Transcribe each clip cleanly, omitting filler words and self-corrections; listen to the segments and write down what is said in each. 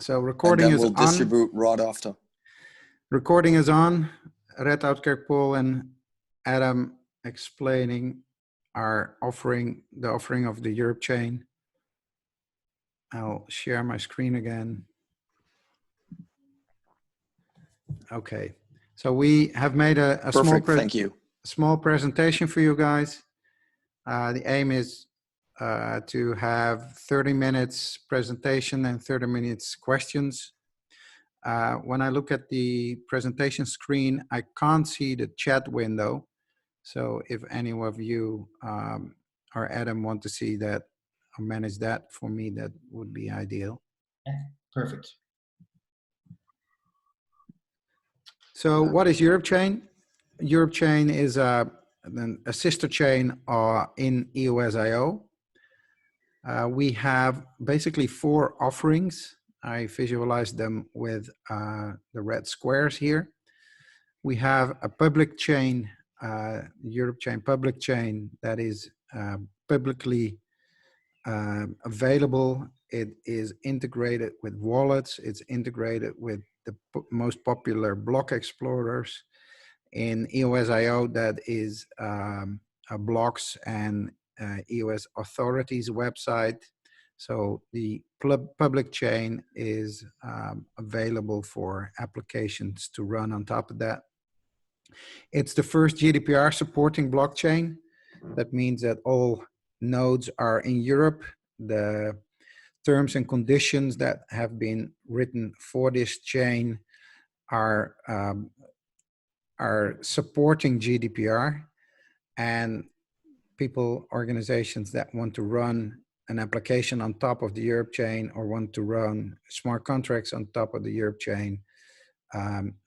So And recording then is we'll on. distribute right after. Recording is on. Rhett Oudkerk Pool and Adam explaining our offering, the offering of the EuropChain. I'll share my screen again. Okay, so we have made a small presentation for you guys. The aim is to have 30 minutes presentation and 30 minutes questions. When I look at the presentation screen, I can't see the chat window. So if any of you or Adam want to see that or manage that for me, that would be ideal. Yeah, perfect. So what is EuropChain? EuropChain is a sister chain in EOSIO. We have basically 4 offerings. I visualized them with the red squares here. We have a public chain, EuropChain public chain, that is publicly available. It is integrated with wallets. It's integrated with the most popular block explorers. In EOSIO, that is blocks and EOS authorities website. So the public chain is available for applications to run on top of that. It's the first GDPR supporting blockchain. That means that all nodes are in Europe. The terms and conditions that have been written for this chain are supporting GDPR, and people, organizations that want to run an application on top of the EuropChain or want to run smart contracts on top of the EuropChain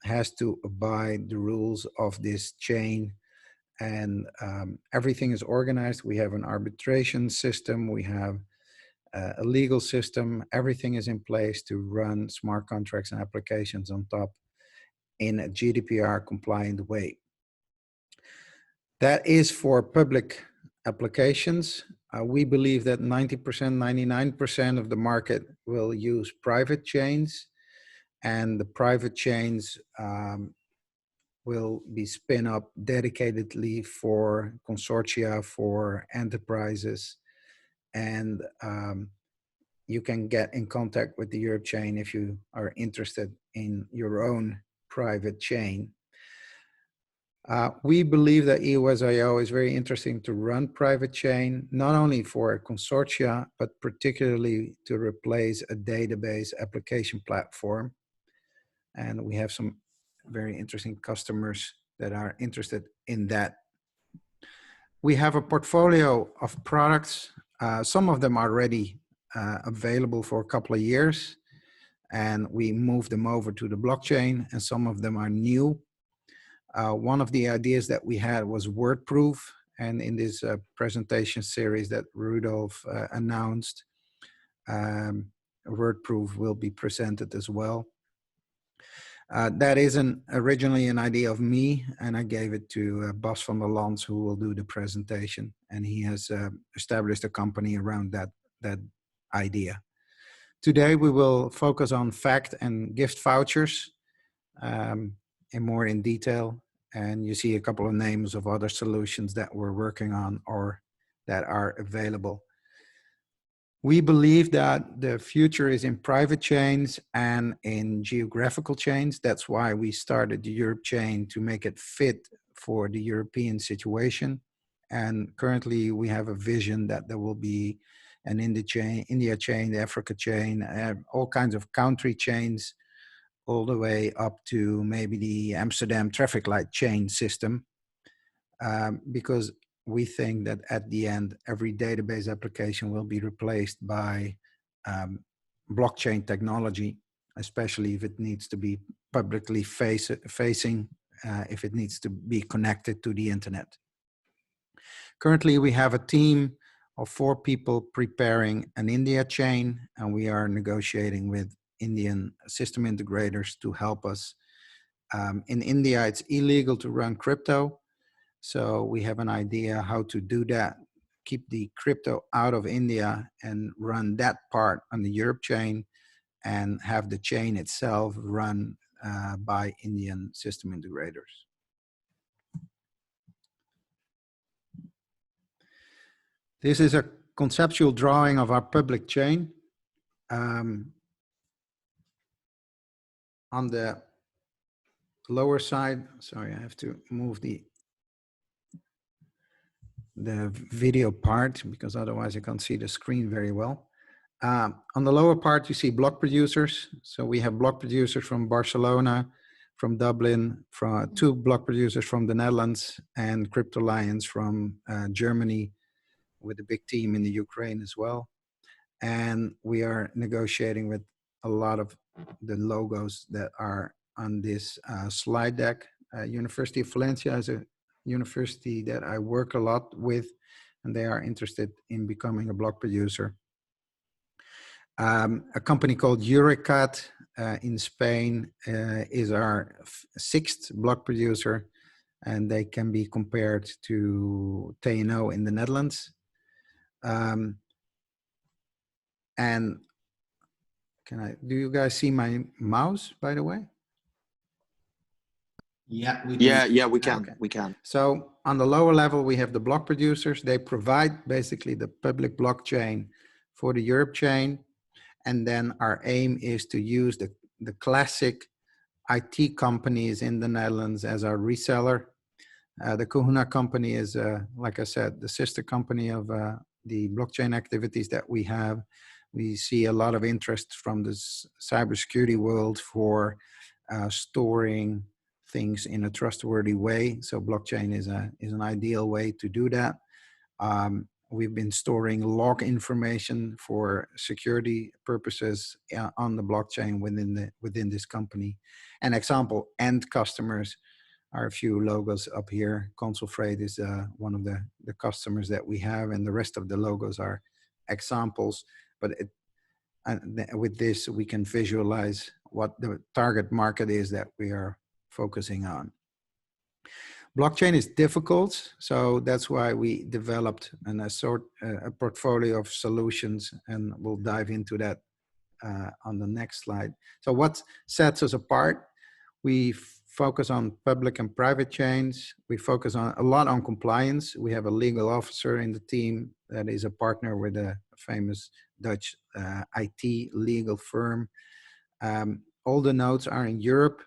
has to abide the rules of this chain. And everything is organized. We have an arbitration system. We have a legal system. Everything is in place to run smart contracts and applications on top in a GDPR compliant way. That is for public applications. We believe that 90%, 99% of the market will use private chains, and the private chains will be spin up dedicatedly for consortia, for enterprises, and you can get in contact with the EuropChain if you are interested in your own private chain. We believe that EOSIO is very interesting to run private chain, not only for a consortia, but particularly to replace a database application platform. And we have some very interesting customers that are interested in that. We have a portfolio of products. Some of them are already available for a couple of years, and we moved them over to the blockchain, and some of them are new. One of the ideas that we had was wordproof, and in this presentation series that Rudolf announced, wordproof will be presented as well. That isn't originally an idea of me, and I gave it to Bas van der Lans, who will do the presentation, and he has established a company around that idea. Today we will focus on fact and gift vouchers more in detail, and you see a couple of names of other solutions that we're working on or that are available. We believe that the future is in private chains and in geographical chains. That's why we started the EuropChain, to make it fit for the European situation. And currently we have a vision that there will be an India chain, the Africa chain, all kinds of country chains, all the way up to maybe the Amsterdam traffic light chain system, because we think that at the end, every database application will be replaced by blockchain technology, especially if it needs to be publicly facing, if it needs to be connected to the internet. Currently, we have a team of 4 people preparing an India chain, and we are negotiating with Indian system integrators to help us. In India, it's illegal to run crypto. So we have an idea how to do that, keep the crypto out of India and run that part on the EuropChain. and have the chain itself run by Indian system integrators. This is a conceptual drawing of our public chain. On the lower side, sorry, I have to move the video part because otherwise I can't see the screen very well. On the lower part, you see block producers. So we have block producers from Barcelona, from Dublin, from 2 block producers from the Netherlands, and Crypto Lions from Germany, with a big team in the Ukraine as well. And we are negotiating with a lot of the logos that are on this slide deck. University of Valencia is a university that I work a lot with, and they are interested in becoming a block producer. A company called EuropChain in Spain is our 6th block producer, and they can be compared to TNO in the Netherlands. And do you guys see my mouse, by the way? Yeah, we can. Yeah, we can. Okay. We can. So on the lower level, we have the block producers. They provide basically the public blockchain for the EuropChain. And then our aim is to use the classic IT companies in the Netherlands as our reseller. The Kahuna company is, like I said, the sister company of the blockchain activities that we have. We see a lot of interest from the cybersecurity world for storing things in a trustworthy way. So blockchain is an ideal way to do that. We've been storing log information for security purposes on the blockchain within this company. An example, end customers are a few logos up here. Console Freight is one of the customers that we have, and the rest of the logos are examples. But with this, we can visualize what the target market is that we are focusing on. Blockchain is difficult, so that's why we developed a portfolio of solutions, and we'll dive into that on the next slide. So what sets us apart? We focus on public and private chains. We focus a lot on compliance. We have a legal officer in the team that is a partner with a famous Dutch IT legal firm. All the nodes are in Europe.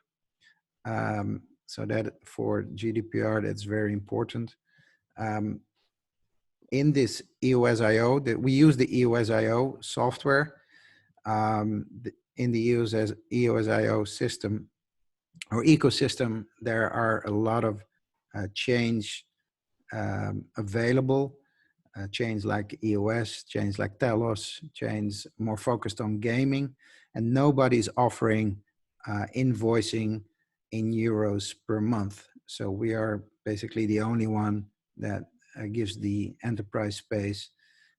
So that for GDPR, that's very important. In this EOSIO, we use the EOSIO software. In the EOSIO system or ecosystem, there are a lot of chains available. Chains like EOS, chains like Telos, chains more focused on gaming, and nobody's offering invoicing in euros per month. So we are basically the only one that gives the enterprise space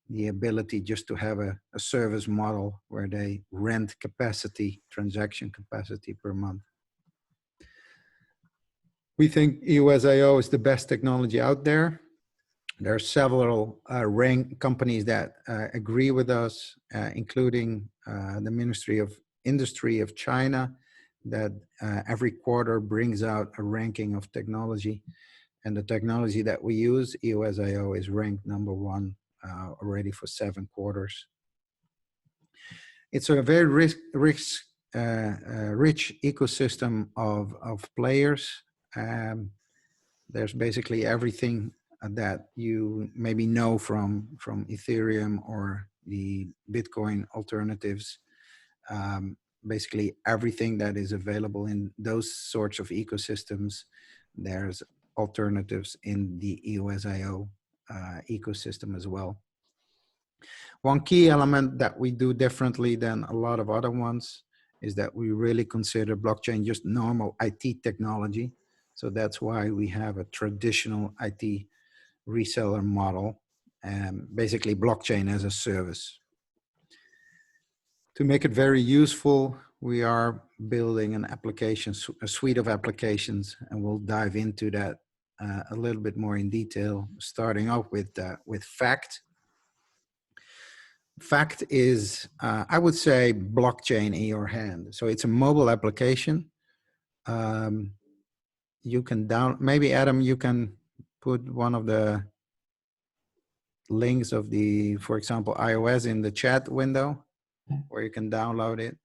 the ability just to have a service model where they rent capacity, transaction capacity per month. We think EOSIO is the best technology out there. There are several companies that agree with us, including the Ministry of Industry of China, that every quarter brings out a ranking of technology. And the technology that we use, EOSIO, is ranked #1 already for 7 quarters. It's a very rich ecosystem of players. There's basically everything that you maybe know from Ethereum or the Bitcoin alternatives. Basically everything that is available in those sorts of ecosystems, there's alternatives in the EOSIO ecosystem as well. One key element that we do differently than a lot of other ones is that we really consider blockchain just normal IT technology. So that's why we have a traditional IT reseller model, and basically blockchain as a service. To make it very useful, we are building an application, a suite of applications, and we'll dive into that a little bit more in detail, starting off with FACT. Fact is, I would say, blockchain in your hand. So it's a mobile application. You can maybe Adam, you can put one of the links of the, for example, iOS in the chat window where you can download it.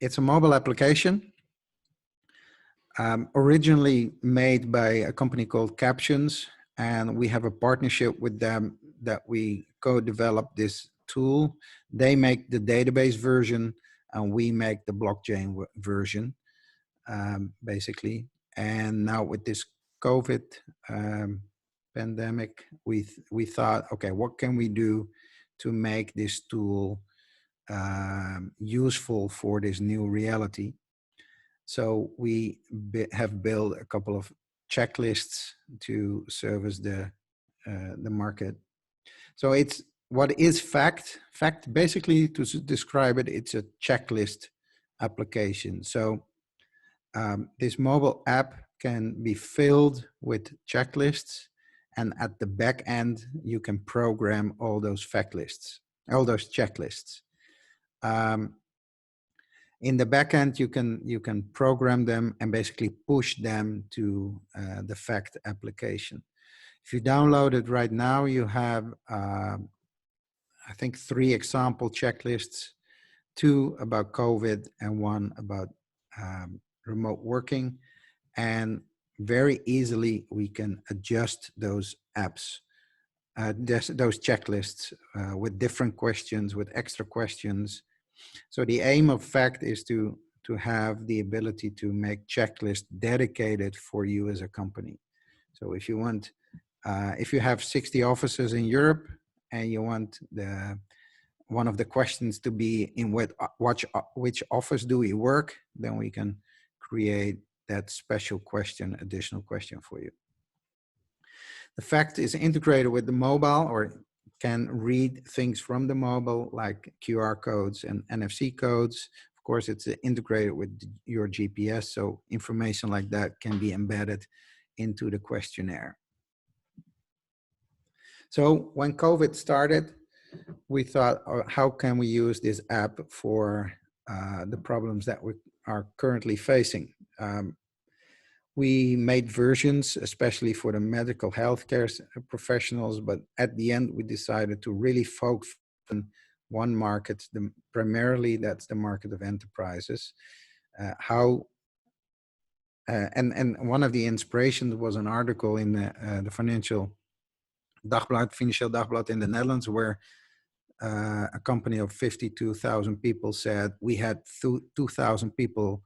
It's a mobile application, originally made by a company called Captions, and we have a partnership with them that we co-developed this tool. They make the database version and we make the blockchain version, basically. And now with this COVID pandemic, we thought, okay, what can we do to make this tool useful for this new reality? So we have built a couple of checklists to service the market. So it's, what is Fact? Fact, basically, to describe it, it's a checklist application. So this mobile app can be filled with checklists, and at the back end, you can program all those fact lists, all those checklists. In the backend, you can program them and basically push them to the Fact application. If you download it right now, you have, I think, 3 example checklists, 2 about COVID and 1 about remote working. And very easily, we can adjust those apps, those checklists with different questions, with extra questions. So the aim of Fact is to have the ability to make checklists dedicated for you as a company. So if you want, if you have 60 offices in Europe and you want one of the questions to be in which office do we work, then we can create that special question, additional question for you. The Fact is integrated with the mobile, or can read things from the mobile like QR codes and NFC codes. Of course, it's integrated with your GPS, so information like that can be embedded into the questionnaire. So when COVID started, we thought, how can we use this app for the problems that we are currently facing? We made versions, especially for the medical healthcare professionals, but at the end, we decided to really focus on one market, primarily that's the market of enterprises. And one of the inspirations was an article in the Financial Dagblad in the Netherlands, where a company of 52,000 people said we had 2,000 people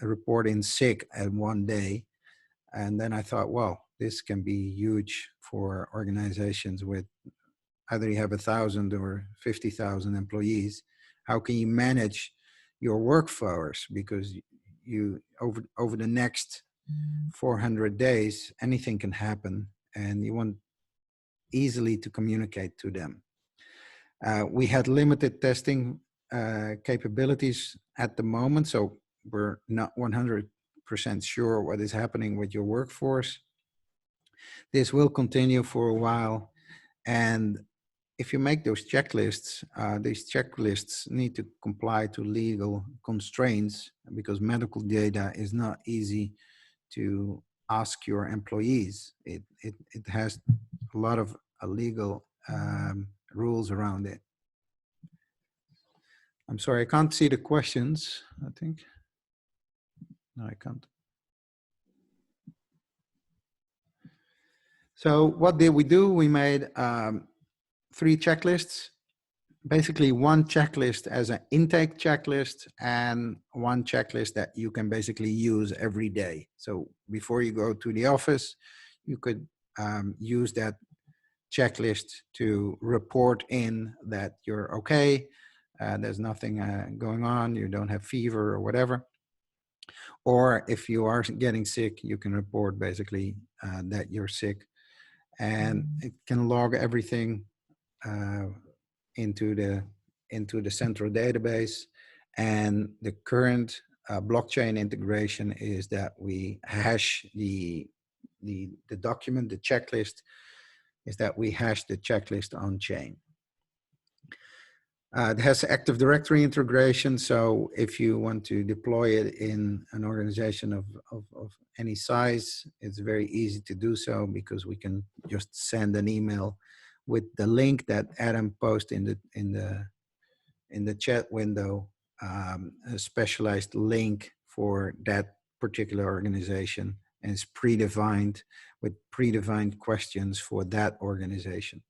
reporting sick at one day. And then I thought, well, this can be huge for organizations with either you have 1,000 or 50,000 employees. How can you manage your workforce? Because you over the next 400 days, anything can happen, and you want easily to communicate to them. We had limited testing capabilities at the moment, so we're not 100% sure what is happening with your workforce. This will continue for a while, and if you make those checklists, these checklists need to comply to legal constraints, because medical data is not easy to ask your employees. It has a lot of legal rules around it. I'm sorry, I can't see the questions, I think. No, I can't. So what did we do? We made 3 checklists. Basically 1 checklist as an intake checklist, and 1 checklist that you can basically use every day. So before you go to the office, you could use that checklist to report in that you're okay, there's nothing going on, you don't have fever or whatever. Or if you are getting sick, you can report basically that you're sick, and it can log everything into the central database. And the current blockchain integration is that we hash the document, the checklist, is that we hash the checklist on chain. It has Active Directory integration, so if you want to deploy it in an organization of any size, it's very easy to do so, because we can just send an email with the link that Adam posted in the chat window, a specialized link for that particular organization, and it's predefined with predefined questions for that organization.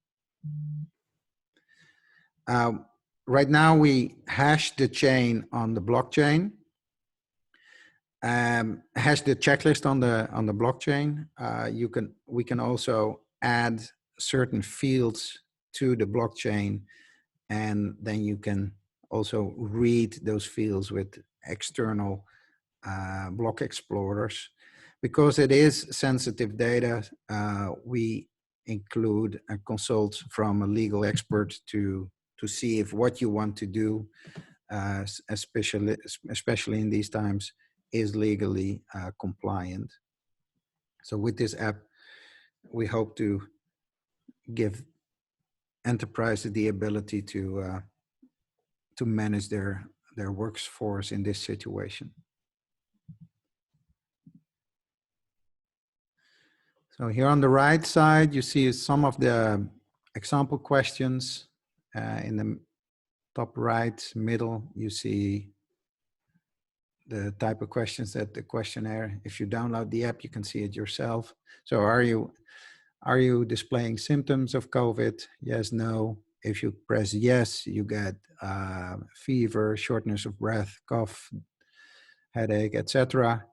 Right now we hash the chain on the blockchain, hash the checklist on the blockchain. We can also add certain fields to the blockchain, and then you can also read those fields with external block explorers. Because it is sensitive data, we include a consult from a legal expert to see if what you want to do, especially in these times, is legally compliant. So with this app, we hope to give enterprises the ability to manage their workforce in this situation. So here on the right side, you see some of the example questions. In the top right middle, you see the type of questions that the questionnaire. If you download the app, you can see it yourself. So are you displaying symptoms of COVID? Yes, no. If you press yes, you get fever, shortness of breath, cough, headache, etc.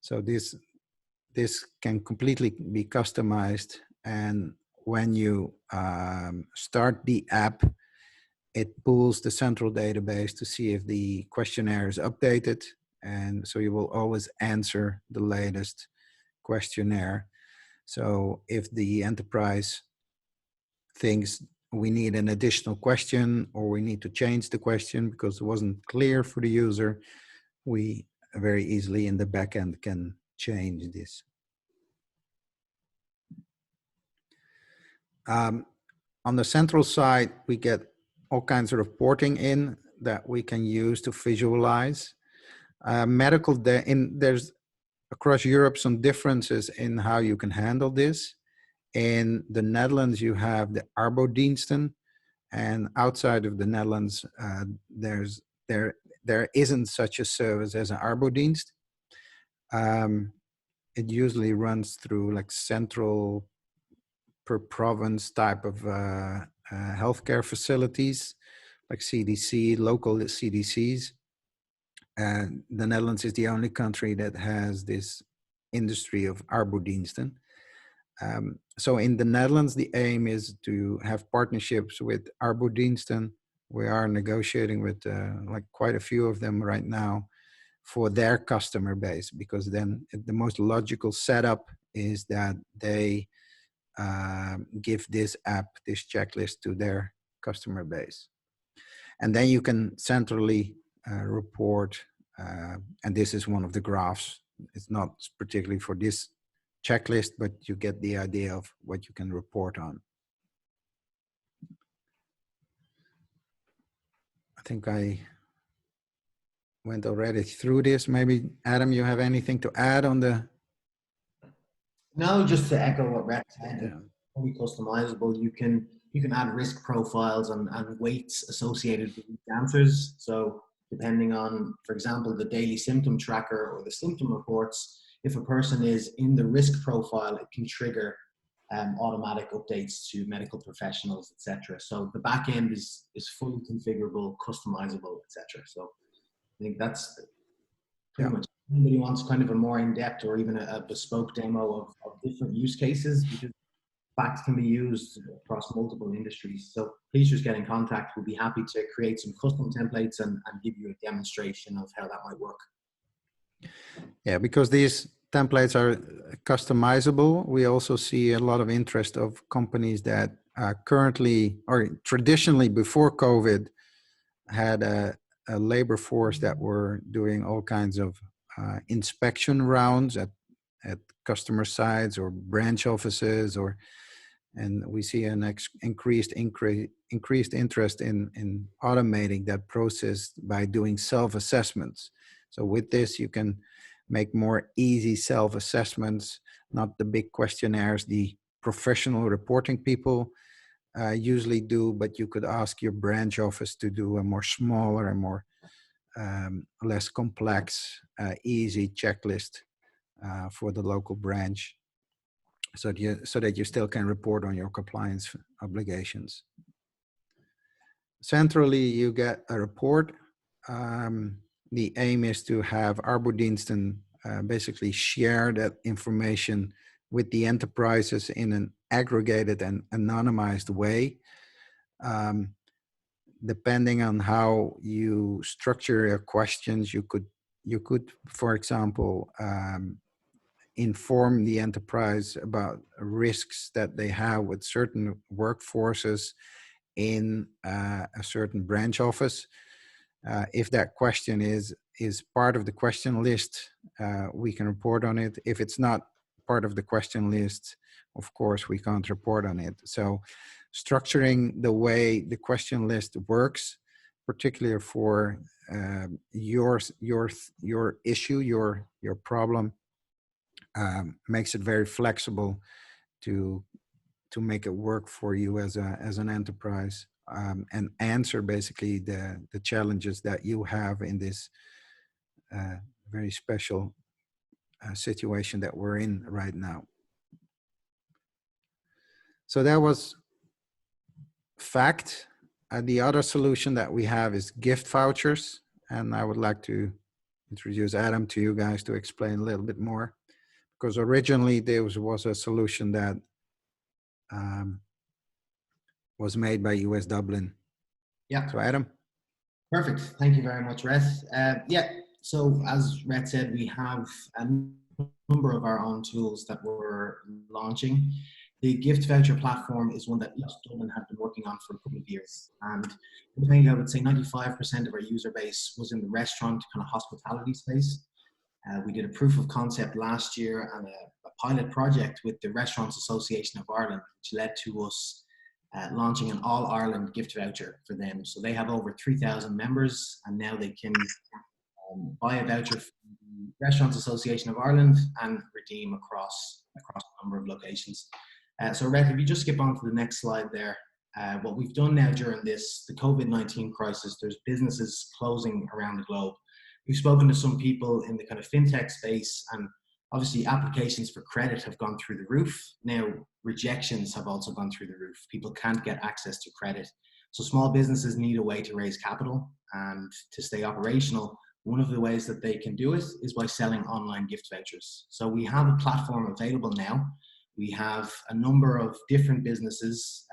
So this can completely be customized, and when you start the app, it pulls the central database to see if the questionnaire is updated, and so you will always answer the latest questionnaire. So if the enterprise thinks we need an additional question, or we need to change the question because it wasn't clear for the user, we very easily in the backend can change this. On the central side, we get all kinds of reporting in that we can use to visualize. There's across Europe some differences in how you can handle this. In the Netherlands, you have the arbodiensten, and outside of the Netherlands, there isn't such a service as an arbodienst. It usually runs through like central per province type of healthcare facilities, like CDC, local CDCs. And the Netherlands is the only country that has this industry of arbodiensten. So in the Netherlands, the aim is to have partnerships with arbodiensten. We are negotiating with like quite a few of them right now for their customer base, because then the most logical setup is that they give this app, this checklist to their customer base. And then you can centrally report, and this is one of the graphs. It's not particularly for this checklist, but you get the idea of what you can report on. I think I went already through this. Maybe Adam, you have anything to add on the? No, just to echo what Rhett said, yeah. Fully customizable. You can add risk profiles and weights associated with the answers. So depending on, for example, the daily symptom tracker or the symptom reports, if a person is in the risk profile, it can trigger automatic updates to medical professionals, etc. So the back end is fully configurable, customizable, etc. So I think that's pretty much. Anybody wants kind of a more in-depth or even a bespoke demo of different use cases, because facts can be used across multiple industries. So please just get in contact. We'll be happy to create some custom templates and give you a demonstration of how that might work. Yeah, because these templates are customizable, we also see a lot of interest of companies that currently or traditionally before COVID had a labor force that were doing all kinds of inspection rounds at at customer sites or branch offices, and we see an increased interest in automating that process by doing self-assessments. So with this, you can make more easy self-assessments, not the big questionnaires the professional reporting people usually do, but you could ask your branch office to do a more smaller and more less complex, easy checklist for the local branch, so that you still can report on your compliance obligations. Centrally, you get a report. The aim is to have arbeidsdiensten basically share that information with the enterprises in an aggregated and anonymized way. Depending on how you structure your questions, you could, for example, inform the enterprise about risks that they have with certain workforces in a certain branch office. If that question is part of the question list, we can report on it. If it's not part of the question list, of course, we can't report on it. So structuring the way the question list works, particularly for your issue, your problem, makes it very flexible to make it work for you as an enterprise, and answer basically the challenges that you have in this very special situation that we're in right now. So that was fact. The other solution that we have is gift vouchers, and I would like to introduce Adam to you guys to explain a little bit more, because originally there was a solution that was made by US Dublin. Yeah. So Adam. Perfect. Thank you very much, Rhett. Yeah. So as Rhett said, we have a number of our own tools that we're launching. The gift voucher platform is one that EOS Dublin have been working on for a couple of years. And I think I would say 95% of our user base was in the restaurant kind of hospitality space. We did a proof of concept last year and a pilot project with the Restaurants Association of Ireland, which led to us launching an all-Ireland gift voucher for them. So they have over 3,000 members, and now they can buy a voucher from the Restaurants Association of Ireland and redeem across a number of locations. So Rhett, if you just skip on to the next slide there, what we've done now during the COVID-19 crisis, there's businesses closing around the globe. We've spoken to some people in the kind of fintech space, and obviously applications for credit have gone through the roof. Now rejections have also gone through the roof. People can't get access to credit. So small businesses need a way to raise capital, and to stay operational, one of the ways that they can do it is by selling online gift vouchers. So we have a platform available now. We have a number of different businesses,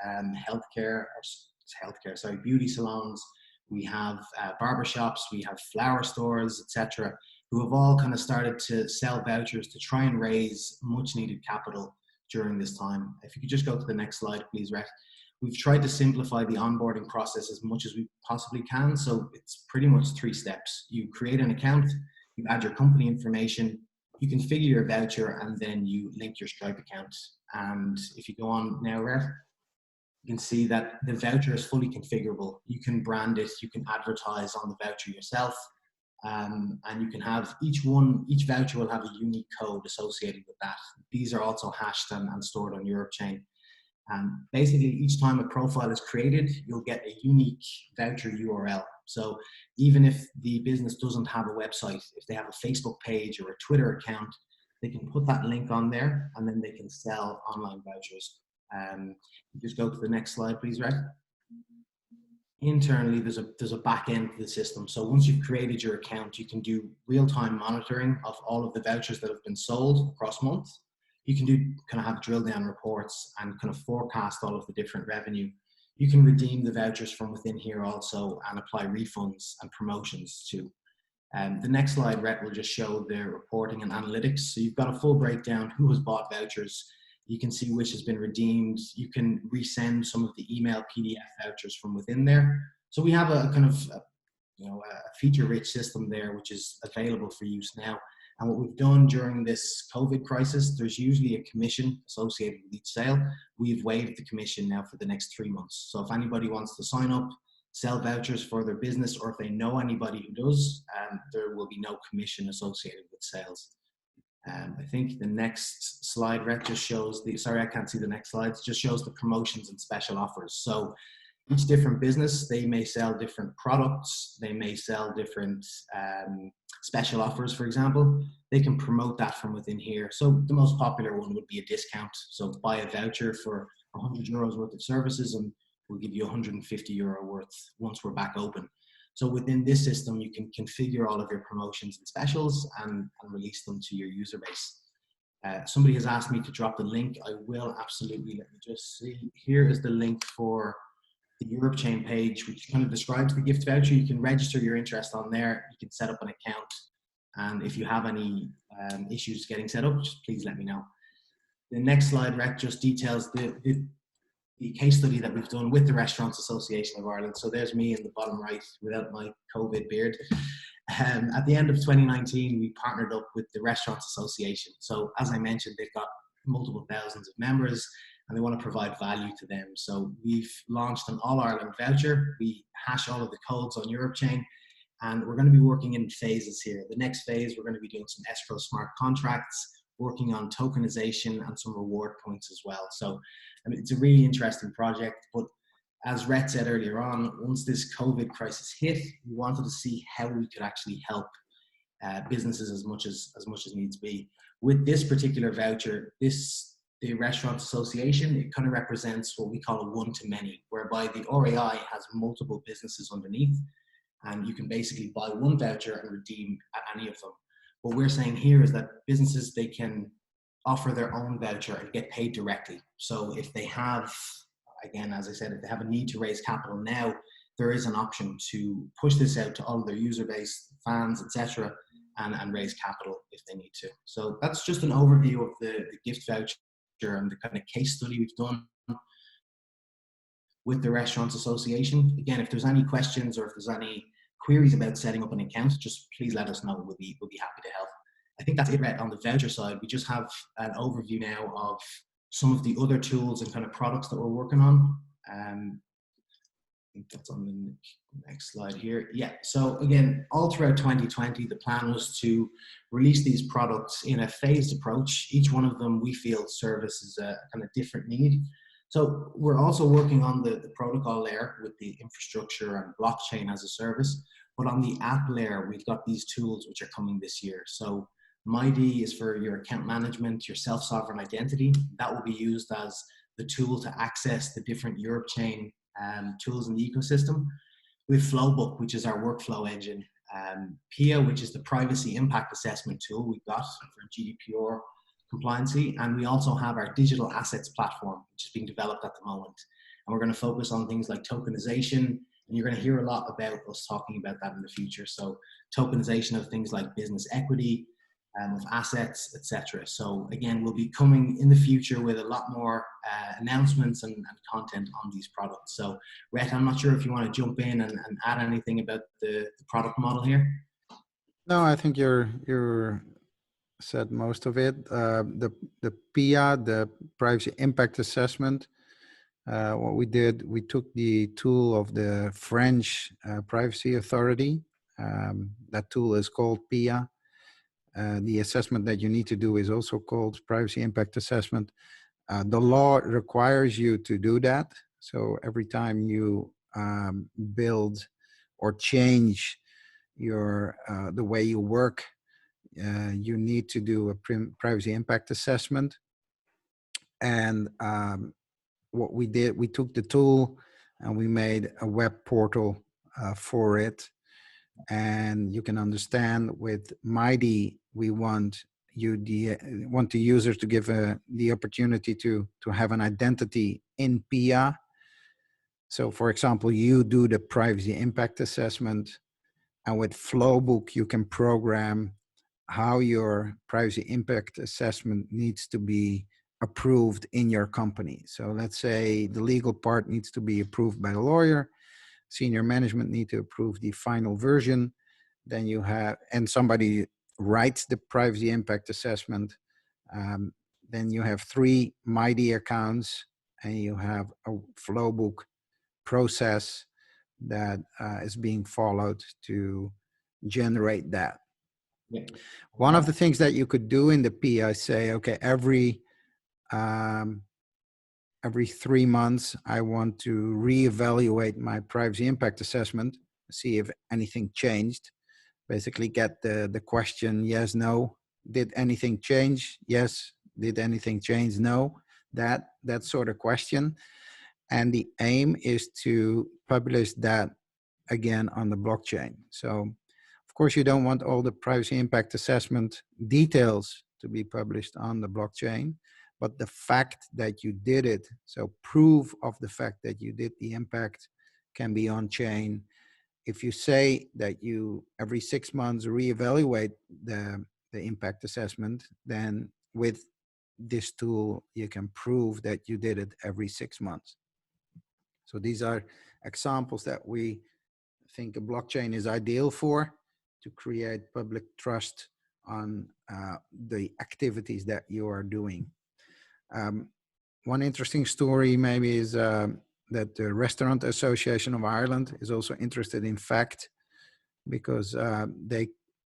beauty salons. We have barbershops, we have flower stores, etc., who have all kind of started to sell vouchers to try and raise much needed capital during this time. If you could just go to the next slide, please, Rhett. We've tried to simplify the onboarding process as much as we possibly can. So it's pretty much 3 steps. You create an account, you add your company information, you configure your voucher, and then you link your Stripe account. And if you go on now, Rhett, you can see that the voucher is fully configurable. You can brand it, you can advertise on the voucher yourself, and you can have each voucher will have a unique code associated with that. These are also hashed and stored on EuropChain. Basically, each time a profile is created, you'll get a unique voucher URL. So even if the business doesn't have a website, if they have a Facebook page or a Twitter account, they can put that link on there, and then they can sell online vouchers. Just go to the next slide, please, Rhett. Internally, there's a back end to the system. So once you've created your account, you can do real-time monitoring of all of the vouchers that have been sold across months. You can do kind of have drill down reports and kind of forecast all of the different revenue. You can redeem the vouchers from within here also and apply refunds and promotions too. The next slide, Rhett, will just show the reporting and analytics. So you've got a full breakdown, who has bought vouchers. You can see which has been redeemed. You can resend some of the email PDF vouchers from within there. So we have a kind of, a feature-rich system there, which is available for use now. And what we've done during this COVID crisis, there's usually a commission associated with each sale. We've waived the commission now for the next 3 months. So if anybody wants to sign up, sell vouchers for their business, or if they know anybody who does, there will be no commission associated with sales. I think the next slide, Rhett, just shows the, sorry, I can't see the next slides, just shows the promotions and special offers. So each different business, they may sell different products, they may sell different special offers, for example. They can promote that from within here. So the most popular one would be a discount. So buy a voucher for €100 worth of services and we'll give you €150 worth once we're back open. So within this system, you can configure all of your promotions and specials and release them to your user base. Somebody has asked me to drop the link. I will absolutely. Let me just see. Here is the link for the EuropChain page, which kind of describes the gift voucher. You can register your interest on there. You can set up an account. And if you have any issues getting set up, just please let me know. The next slide, Rhett, just details the case study that we've done with the Restaurants Association of Ireland. So there's me in the bottom right without my COVID beard. At the end of 2019, we partnered up with the Restaurants Association. So as I mentioned, they've got multiple thousands of members and they want to provide value to them. So we've launched an All Ireland voucher. We hash all of the codes on EuropChain and we're going to be working in phases here. The next phase, we're going to be doing some escrow smart contracts, working on tokenization and some reward points as well. So I mean, it's a really interesting project, but as Rhett said earlier on, once this COVID crisis hit, we wanted to see how we could actually help businesses as much as needs be. With this particular voucher, the Restaurants Association, it kind of represents what we call a one-to-many, whereby the RAI has multiple businesses underneath, and you can basically buy one voucher and redeem at any of them. What we're saying here is that businesses, they can offer their own voucher and get paid directly. So if they have, again, as I said, if they have a need to raise capital now, there is an option to push this out to all of their user base, fans, etc., and raise capital if they need to. So that's just an overview of the gift voucher and the kind of case study we've done with the Restaurants Association. Again, if there's any questions or if there's any queries about setting up an account, just please let us know. We'll be happy to help. I think that's it, Rhett, on the voucher side. We just have an overview now of some of the other tools and kind of products that we're working on. I think that's on the next slide here. Yeah, so again, all throughout 2020, the plan was to release these products in a phased approach. Each one of them we feel services a kind of different need. So we're also working on the protocol layer with the infrastructure and blockchain as a service. But on the app layer, we've got these tools which are coming this year. So MyD is for your account management, your self-sovereign identity. That will be used as the tool to access the different EuropChain tools in the ecosystem. We have Flowbook, which is our workflow engine. PIA, which is the privacy impact assessment tool we've got for GDPR compliancy. And we also have our digital assets platform, which is being developed at the moment. And we're going to focus on things like tokenization. And you're going to hear a lot about us talking about that in the future. So tokenization of things like business equity, of assets, etc. So again, we'll be coming in the future with a lot more announcements and content on these products. So Rhett, I'm not sure if you want to jump in and add anything about the product model here. No, I think you're said most of it. The PIA, the privacy impact assessment, what we did, we took the tool of the French privacy authority. That tool is called PIA. The assessment that you need to do is also called privacy impact assessment. The law requires you to do that. So every time you build or change your the way you work, you need to do a privacy impact assessment. And what we did, we took the tool and we made a web portal for it. And you can understand with MyD, we want the users to give the opportunity to have an identity in PIA. So for example, you do the privacy impact assessment, and with Flowbook, you can program how your privacy impact assessment needs to be approved in your company. So let's say the legal part needs to be approved by the lawyer, senior management need to approve the final version. Then you have, and somebody writes the privacy impact assessment. Then you have 3 MIDI accounts, and you have a flow book process that is being followed to generate that. Yeah. One of the things that you could do in the PI say, okay, every 3 months, I want to reevaluate my privacy impact assessment, see if anything changed. Basically get the question, yes, no. Did anything change? Yes. Did anything change? No. That sort of question. And the aim is to publish that again on the blockchain. So, of course, you don't want all the privacy impact assessment details to be published on the blockchain, but the fact that you did it, so proof of the fact that you did the impact, can be on chain. If you say that you every 6 months reevaluate the impact assessment, then with this tool, you can prove that you did it every 6 months. So these are examples that we think a blockchain is ideal for, to create public trust on the activities that you are doing. One interesting story maybe is that the Restaurant Association of Ireland is also interested in FACT, because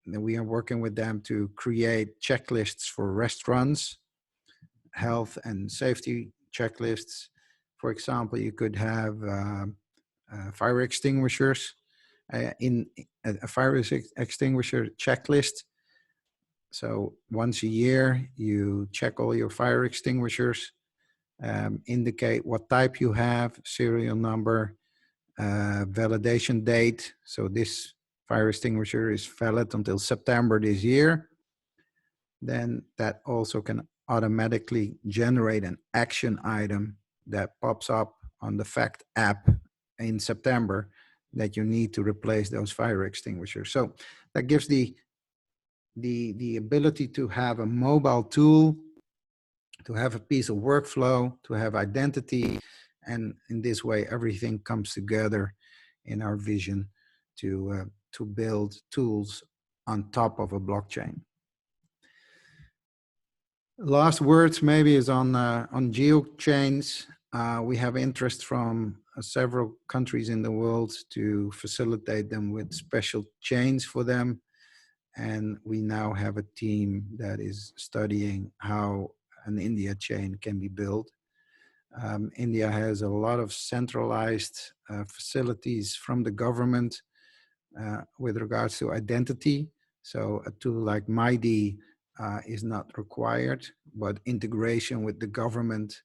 we are working with them to create checklists for restaurants, health and safety checklists. For example, you could have fire extinguishers in a fire extinguisher checklist. So once a year, you check all your fire extinguishers, indicate what type you have, serial number, validation date. So this fire extinguisher is valid until September this year. Then that also can automatically generate an action item that pops up on the FACT app in September, that you need to replace those fire extinguishers. So that gives the ability to have a mobile tool, to have a piece of workflow, to have identity, and in this way everything comes together in our vision to build tools on top of a blockchain. Last words maybe is on geochains. We have interest from several countries in the world to facilitate them with special chains for them. And we now have a team that is studying how an India chain can be built. India has a lot of centralized facilities from the government with regards to identity. So a tool like MIDI is not required, but integration with the government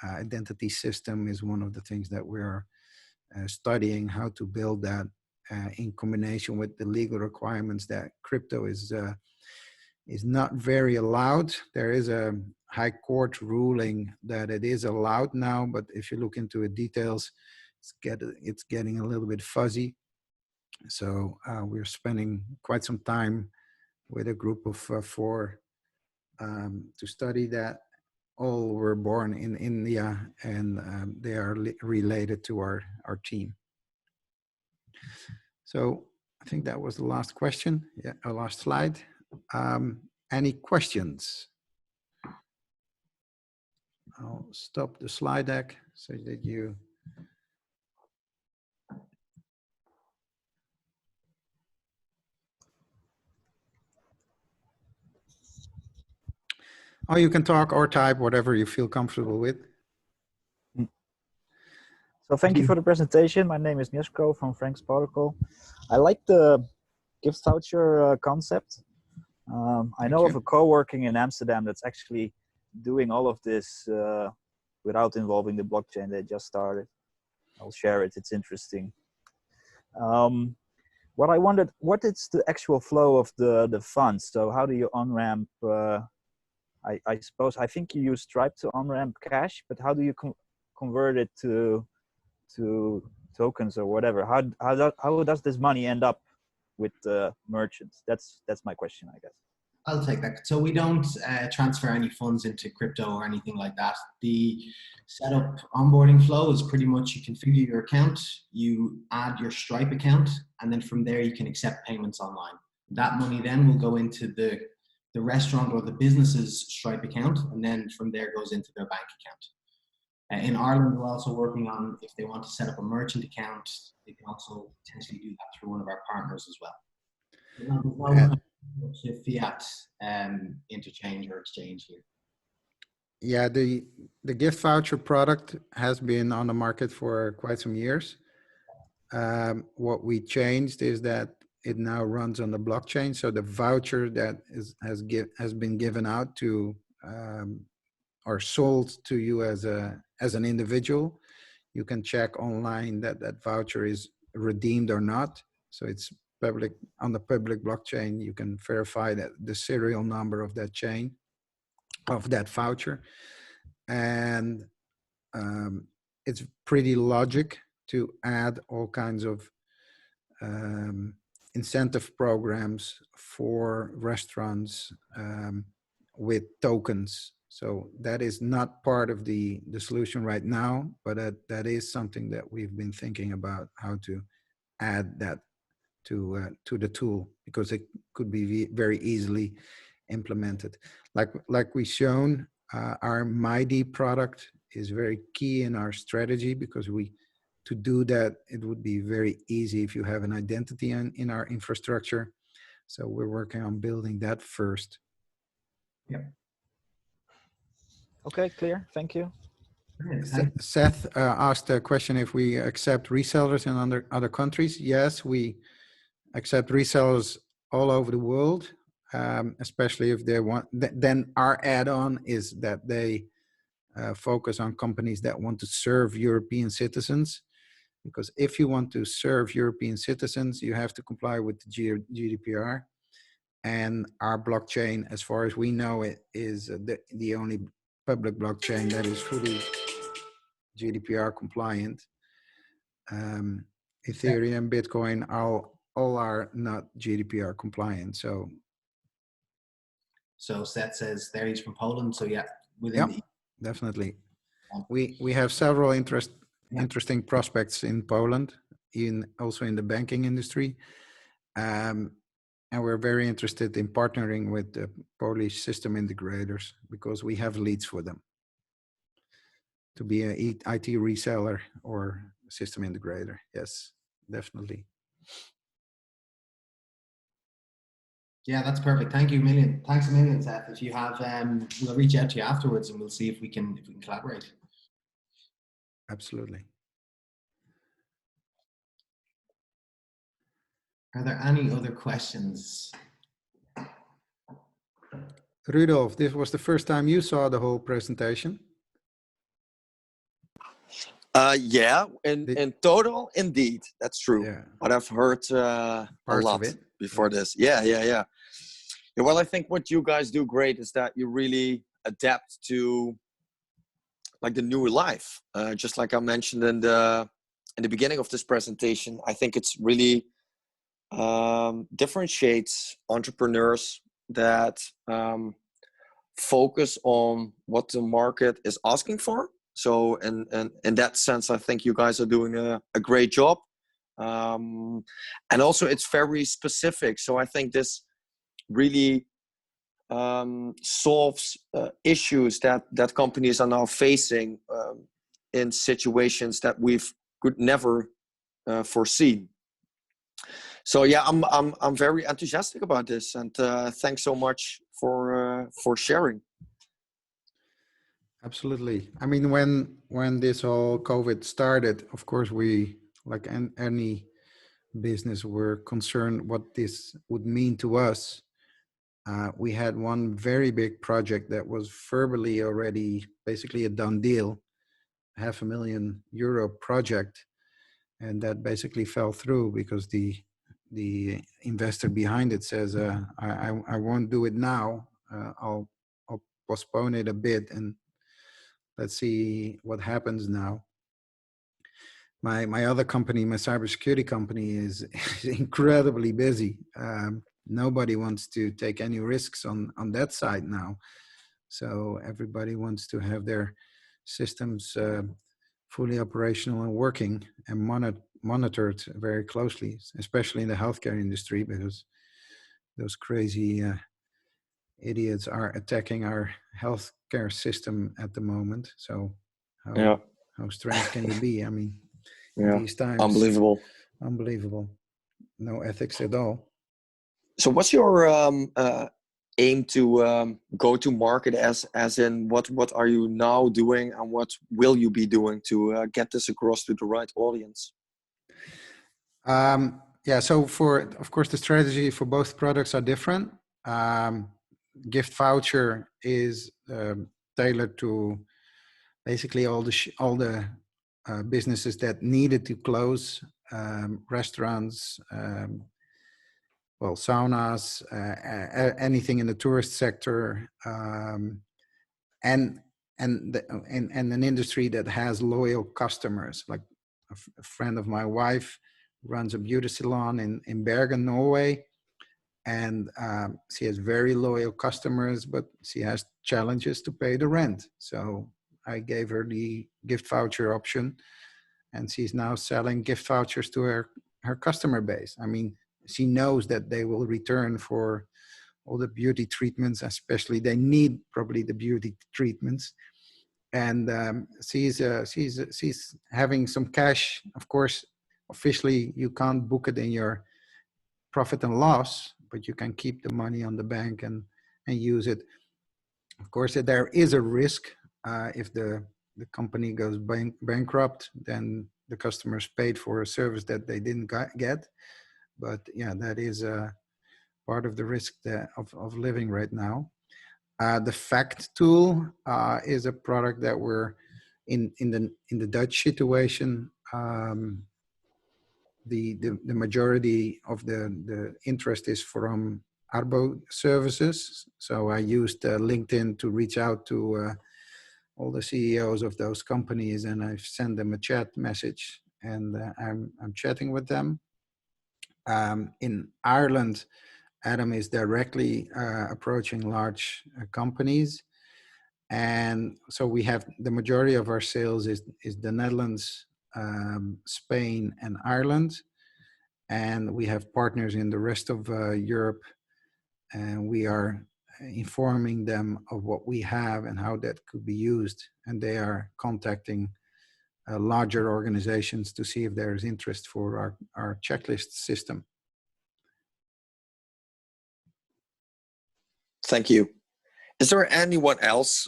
identity system is one of the things that we're studying, how to build that in combination with the legal requirements that crypto is not very allowed. There is a high court ruling that it is allowed now, but if you look into the details, it's getting a little bit fuzzy. So we're spending quite some time with a group of 4 to study that. All were born in India, and they are related to our team. So I think that was the last question. Yeah, our last slide. Any questions? I'll stop the slide deck so that you. Oh, you can talk or type, whatever you feel comfortable with. So thank you for the presentation. My name is Mieszko from Frank's Protocol. I like the gift voucher concept. I know of a co-working in Amsterdam that's actually doing all of this without involving the blockchain. They just started. I'll share it. It's interesting. What I wondered, what is the actual flow of the funds? So how do you on-ramp? I suppose, I think you use Stripe to on-ramp cash, but how do you convert it to tokens or whatever? How does this money end up with the merchants? That's my question, I guess. I'll take that. So we don't transfer any funds into crypto or anything like that. The setup onboarding flow is pretty much you configure your account, you add your Stripe account, and then from there you can accept payments online. That money then will go into the restaurant or the business's Stripe account, and then from there goes into their bank account. In Ireland, we're also working on, if they want to set up a merchant account, they can also potentially do that through one of our partners as well. There's no fiat interchange or exchange here. Yeah, the gift voucher product has been on the market for quite some years. What we changed is that it now runs on the blockchain. So the voucher that has been given out to or sold to you as an individual, you can check online that that voucher is redeemed or not. So it's public on the public blockchain. You can verify that the serial number of that chain, of that voucher, and it's pretty logic to add all kinds of incentive programs for restaurants with tokens. So that is not part of the solution right now, but that is something that we've been thinking about, how to add that to the tool, because it could be very easily implemented. Like we've shown, our MyD product is very key in our strategy, because to do that, it would be very easy if you have an identity in our infrastructure. So we're working on building that first. Yep. Okay, clear. Thank you. Seth asked a question if we accept resellers in other countries. Yes, we accept resellers all over the world, especially if they want. Then our add-on is that they focus on companies that want to serve European citizens. Because if you want to serve European citizens, you have to comply with the GDPR. And our blockchain, as far as we know, it is the only public blockchain that is fully GDPR compliant. Ethereum, Bitcoin, all are not GDPR compliant. So Seth says there he's from Poland. So yeah, definitely. We have several interesting prospects in Poland, also in the banking industry. And we're very interested in partnering with the Polish system integrators, because we have leads for them to be an IT reseller or system integrator. Yes, definitely. Yeah, that's perfect. Thank you a million. Thanks a million, Seth. If you have, we'll reach out to you afterwards, and we'll see if we can collaborate. Absolutely. Are there any other questions? Rudolf, this was the first time you saw the whole presentation. Yeah, in total, indeed, that's true. Yeah. But I've heard a lot before this. Yeah. Well, I think what you guys do great is that you really adapt to like the new life. Just like I mentioned in the beginning of this presentation, I think it's really differentiates entrepreneurs that focus on what the market is asking for. So in that sense, I think you guys are doing a great job. And also it's very specific. So I think this really solves issues that companies are now facing in situations that we've could never foreseen. So yeah, I'm very enthusiastic about this, and thanks so much for sharing. Absolutely. I mean, when this whole COVID started, of course, we, like any business, were concerned what this would mean to us. We had one very big project that was verbally already basically a done deal, €500,000 project, and that basically fell through because the investor behind it says, I won't do it now. I'll postpone it a bit, and let's see what happens now. My other company, my cybersecurity company, is incredibly busy. Nobody wants to take any risks on that side now. So everybody wants to have their systems fully operational and working and monitored very closely, especially in the healthcare industry, because those crazy idiots are attacking our healthcare system at the moment. So how strange can you be? I mean, in these times, unbelievable. No ethics at all. So what's your aim to go to market, as in what are you now doing and what will you be doing to get this across to the right audience? Yeah, so of course, the strategy for both products are different. Gift voucher is tailored to basically all the businesses that needed to close, restaurants, well, saunas, anything in the tourist sector, and an industry that has loyal customers. Like a friend of my wife runs a beauty salon in Bergen, Norway, and she has very loyal customers, but she has challenges to pay the rent. So I gave her the gift voucher option, and she's now selling gift vouchers to her customer base. I mean, she knows that they will return for all the beauty treatments, especially they need probably the beauty treatments. And she's having some cash. Of course, officially you can't book it in your profit and loss, but you can keep the money on the bank and use it. Of course, there is a risk if the company goes bankrupt, then the customers paid for a service that they didn't get. But yeah, that is part of the risk of living right now. The Fact tool is a product that we're in the Dutch situation. The majority of the interest is from Arbo services. So I used LinkedIn to reach out to all the CEOs of those companies, and I've sent them a chat message, and I'm chatting with them. In Ireland, Adam is directly approaching large companies. And so we have the majority of our sales is the Netherlands, Spain, and Ireland. And we have partners in the rest of Europe. And we are informing them of what we have and how that could be used. And they are contacting larger organizations to see if there is interest for our checklist system. Thank you. Is there anyone else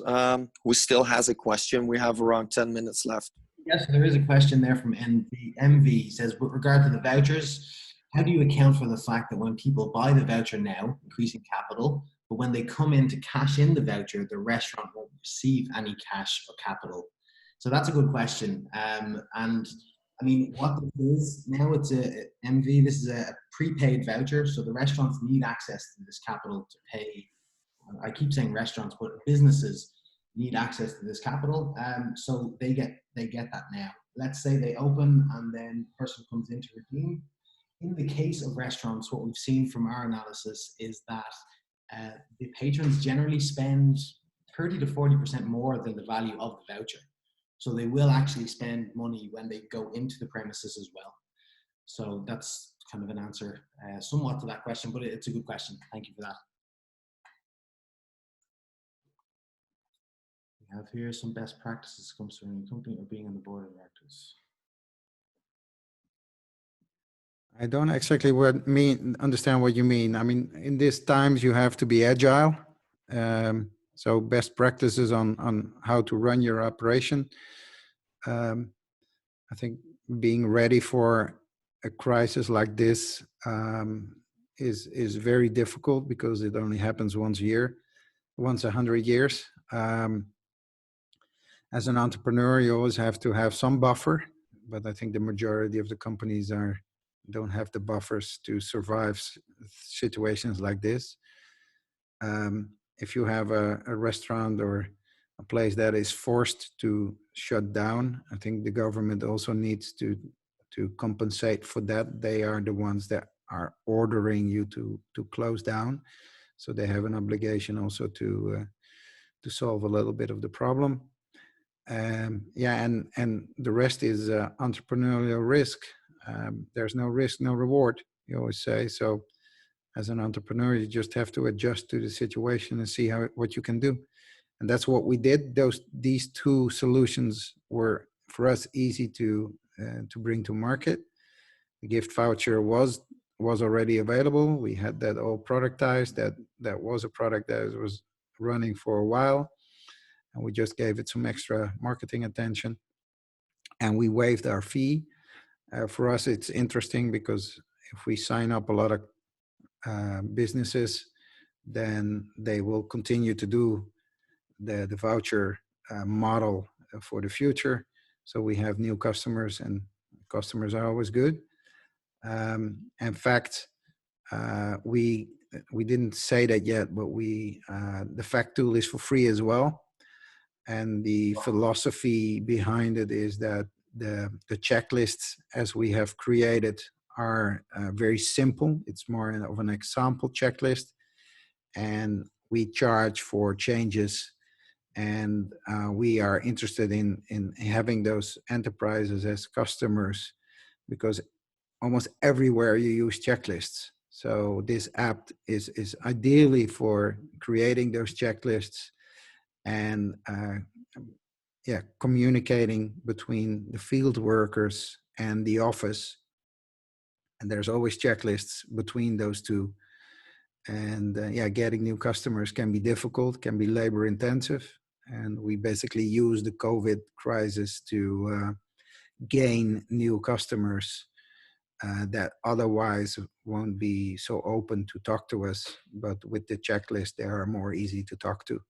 who still has a question? We have around 10 minutes left. Yes, there is a question there from MV. Says, with regard to the vouchers, how do you account for the fact that when people buy the voucher now, increasing capital, but when they come in to cash in the voucher, the restaurant won't receive any cash or capital? So that's a good question. And I mean, what this is now, it's a MV, this is a prepaid voucher. So the restaurants need access to this capital to pay. I keep saying restaurants, but businesses need access to this capital. So they get that now. Let's say they open and then the person comes in to redeem. In the case of restaurants, what we've seen from our analysis is that the patrons generally spend 30 to 40% more than the value of the voucher. So they will actually spend money when they go into the premises as well. So that's kind of an answer somewhat to that question, but it's a good question. Thank you for that. We have here some best practices concerning the company or being on the board of directors. I don't exactly understand what you mean. I mean, in these times you have to be agile. So best practices on how to run your operation. I think being ready for a crisis like this is very difficult because it only happens once 100 years. As an entrepreneur, you always have to have some buffer, but I think the majority of the companies don't have the buffers to survive situations like this. If you have a restaurant or a place that is forced to shut down, I think the government also needs to compensate for that. They are the ones that are ordering you to close down, so they have an obligation also to solve a little bit of the problem. Yeah, and the rest is entrepreneurial risk. There's no risk, no reward, you always say. So As an entrepreneur, you just have to adjust to the situation and see what you can do. And that's what we did. These two solutions were, for us, easy to bring to market. The gift voucher was already available. We had that all productized. That was a product that was running for a while, and we just gave it some extra marketing attention, and we waived our fee. For us, it's interesting because if we sign up a lot of businesses, then they will continue to do the voucher model for the future. So we have new customers, and customers are always good. In fact, we didn't say that yet, but the fact tool is for free as well. And the philosophy behind it is that the checklists, as we have created, are very simple. It's more of an example checklist, and we charge for changes. And we are interested in having those enterprises as customers, because almost everywhere you use checklists. So this app is ideally for creating those checklists and communicating between the field workers and the office. And there's always checklists between those two. And getting new customers can be difficult, can be labor intensive. And we basically use the COVID crisis to gain new customers that otherwise won't be so open to talk to us. But with the checklist, they are more easy to talk to.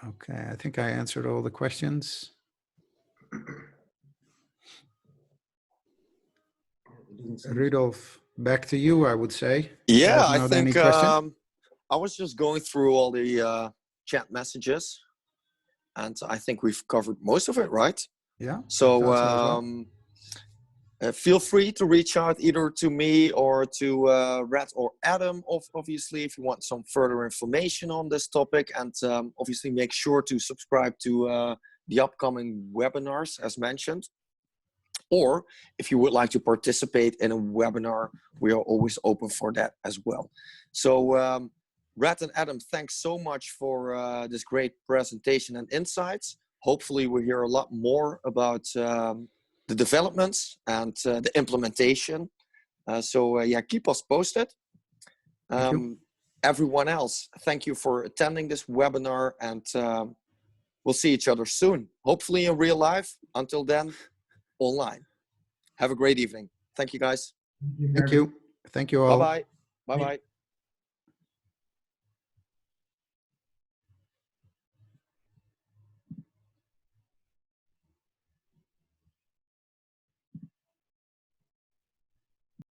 Okay, I think I answered all the questions. Rudolf, back to you, I would say. Yeah, I think I was just going through all the chat messages, and I think we've covered most of it, right? Yeah. So feel free to reach out either to me or to Rhett or Adam, obviously, if you want some further information on this topic. And obviously make sure to subscribe to the upcoming webinars as mentioned. Or if you would like to participate in a webinar, we are always open for that as well. So Rhett and Adam, thanks so much for this great presentation and insights. Hopefully we'll hear a lot more about the developments and the implementation. So keep us posted. Everyone else, thank you for attending this webinar, and we'll see each other soon. Hopefully in real life. Until then, online. Have a great evening. Thank you, guys. Thank you. Thank you all. Bye-bye. Bye-bye.